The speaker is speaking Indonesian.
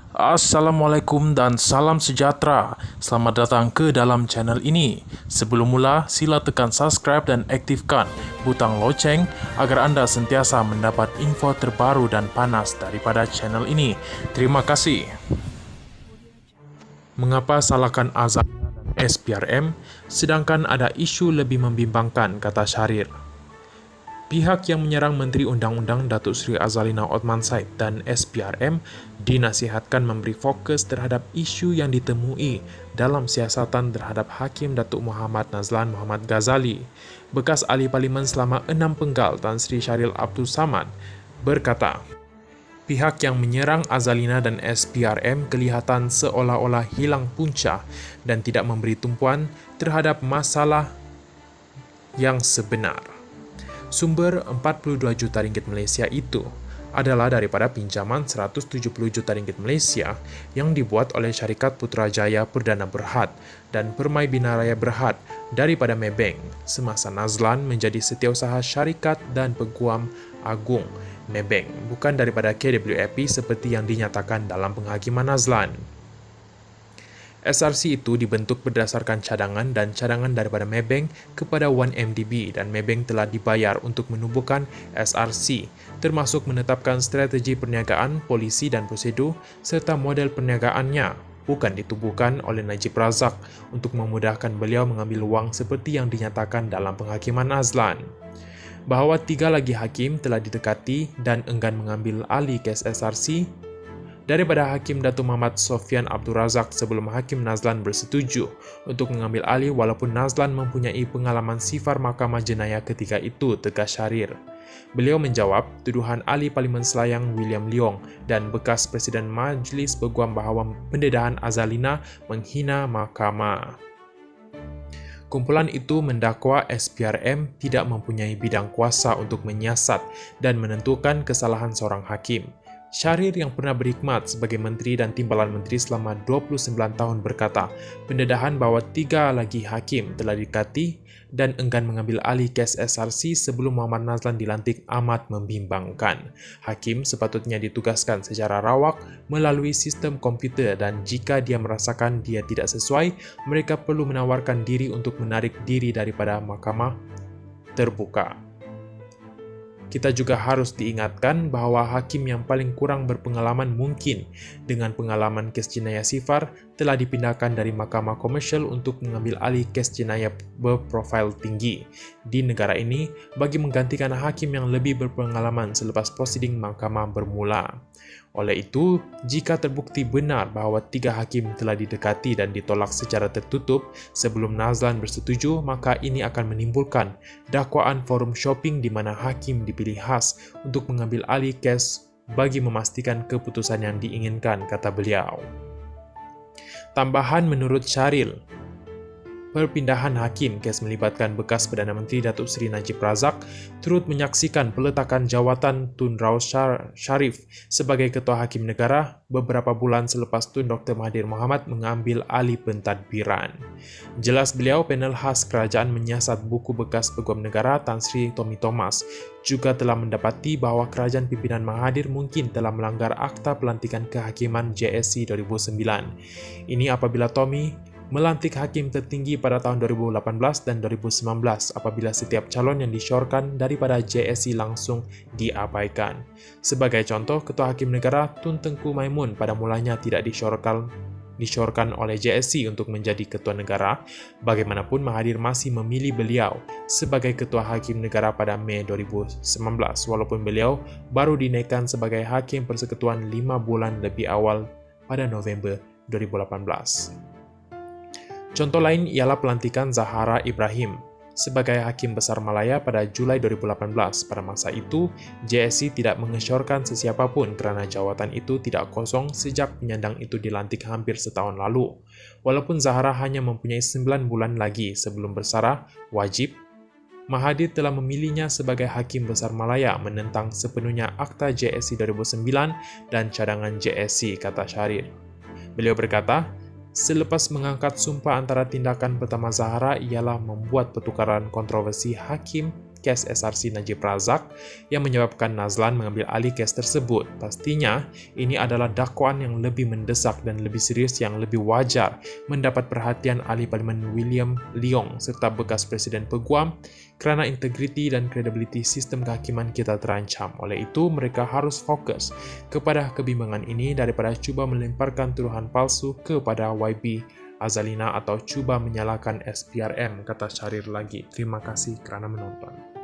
Assalamualaikum dan salam sejahtera. Selamat datang ke dalam channel ini. Sebelum mula, sila tekan subscribe dan aktifkan butang loceng agar anda sentiasa mendapat info terbaru dan panas daripada channel ini. Terima kasih. Mengapa salahkan Azalina dan SPRM sedangkan ada isu lebih membimbangkan, kata Syahrir. Pihak yang menyerang Menteri Undang-Undang Datuk Seri Azalina Othman Said dan SPRM dinasihatkan memberi fokus terhadap isu yang ditemui dalam siasatan terhadap Hakim Datuk Muhammad Nazlan Muhammad Ghazali. Bekas ahli parlimen selama 6 penggal Tan Sri Syahril Abdul Samad berkata, pihak yang menyerang Azalina dan SPRM kelihatan seolah-olah hilang punca dan tidak memberi tumpuan terhadap masalah yang sebenar. Sumber 42 juta ringgit Malaysia itu adalah daripada pinjaman 170 juta ringgit Malaysia yang dibuat oleh syarikat Putrajaya Perdana Berhad dan Permai Binaraya Berhad daripada Maybank semasa Nazlan menjadi setiausaha syarikat dan peguam agung Maybank, bukan daripada KWAP seperti yang dinyatakan dalam penghakiman Nazlan. SRC itu dibentuk berdasarkan cadangan dan cadangan daripada Maybank kepada 1MDB dan Maybank telah dibayar untuk menubuhkan SRC, termasuk menetapkan strategi perniagaan, polisi dan prosedur serta model perniagaannya, bukan ditubuhkan oleh Najib Razak untuk memudahkan beliau mengambil wang seperti yang dinyatakan dalam penghakiman Nazlan. Bahawa 3 lagi hakim telah didekati dan enggan mengambil alih kes SRC daripada Hakim Datuk Muhammad Sofyan Abdul Razak sebelum Hakim Nazlan bersetuju untuk mengambil alih walaupun Nazlan mempunyai pengalaman sifar Mahkamah Jenayah ketika itu, tegas Syahrir. Beliau menjawab tuduhan ahli Parlimen Selayang William Leong dan bekas Presiden Majlis Peguam bahawa pendedahan Azalina menghina mahkamah. Kumpulan itu mendakwa SPRM tidak mempunyai bidang kuasa untuk menyiasat dan menentukan kesalahan seorang hakim. Syahrir yang pernah berkhidmat sebagai menteri dan timbalan menteri selama 29 tahun berkata, pendedahan bahawa 3 lagi hakim telah didekati dan enggan mengambil alih kes SRC sebelum Muhammad Nazlan dilantik amat membimbangkan. Hakim sepatutnya ditugaskan secara rawak melalui sistem komputer dan jika dia merasakan dia tidak sesuai, mereka perlu menawarkan diri untuk menarik diri daripada mahkamah terbuka. Kita juga harus diingatkan bahawa hakim yang paling kurang berpengalaman mungkin dengan pengalaman kes jenayah sifar telah dipindahkan dari mahkamah komersial untuk mengambil alih kes jenayah berprofil tinggi di negara ini bagi menggantikan hakim yang lebih berpengalaman selepas prosiding mahkamah bermula. Oleh itu, jika terbukti benar bahawa 3 hakim telah didekati dan ditolak secara tertutup sebelum Nazlan bersetuju, maka ini akan menimbulkan dakwaan forum shopping di mana hakim dipilih khas untuk mengambil alih kes bagi memastikan keputusan yang diinginkan, kata beliau. Tambahan menurut Syahrir, perpindahan hakim kes melibatkan bekas Perdana Menteri Datuk Seri Najib Razak turut menyaksikan peletakan jawatan Tun Rao Sharif sebagai Ketua Hakim Negara beberapa bulan selepas Tun Dr. Mahathir Mohamad mengambil alih pentadbiran. Jelas beliau, panel khas kerajaan menyiasat buku bekas Peguam Negara Tan Sri Tommy Thomas juga telah mendapati bahawa kerajaan pimpinan Mahathir mungkin telah melanggar Akta Pelantikan Kehakiman JSC 2009. Ini apabila Tommy melantik hakim tertinggi pada tahun 2018 dan 2019 apabila setiap calon yang disyorkan daripada JSC langsung diabaikan. Sebagai contoh, Ketua Hakim Negara Tun Tengku Maimun pada mulanya tidak disyorkan oleh JSC untuk menjadi Ketua Negara. Bagaimanapun, Mahathir masih memilih beliau sebagai Ketua Hakim Negara pada Mei 2019 walaupun beliau baru dinaikkan sebagai Hakim Persekutuan 5 bulan lebih awal pada November 2018. Contoh lain ialah pelantikan Zahara Ibrahim sebagai Hakim Besar Malaya pada Julai 2018. Pada masa itu, JSC tidak mengesyorkan sesiapa pun kerana jawatan itu tidak kosong sejak penyandang itu dilantik hampir setahun lalu. Walaupun Zahara hanya mempunyai 9 bulan lagi sebelum bersarah wajib, Mahathir telah memilihnya sebagai Hakim Besar Malaya menentang sepenuhnya Akta JSC 2009 dan cadangan JSC, kata Syahrir. Beliau berkata, selepas mengangkat sumpah antara tindakan pertama Zahara ialah membuat pertukaran kontroversi hakim kes SRC Najib Razak yang menyebabkan Nazlan mengambil alih kes tersebut. Pastinya, ini adalah dakwaan yang lebih mendesak dan lebih serius yang lebih wajar mendapat perhatian ahli parlimen William Leong serta bekas Presiden Peguam kerana integriti dan kredibiliti sistem kehakiman kita terancam. Oleh itu, mereka harus fokus kepada kebimbangan ini daripada cuba melemparkan tuduhan palsu kepada YB Azalina atau cuba menyalahkan SPRM, kata Syahrir lagi. Terima kasih kerana menonton.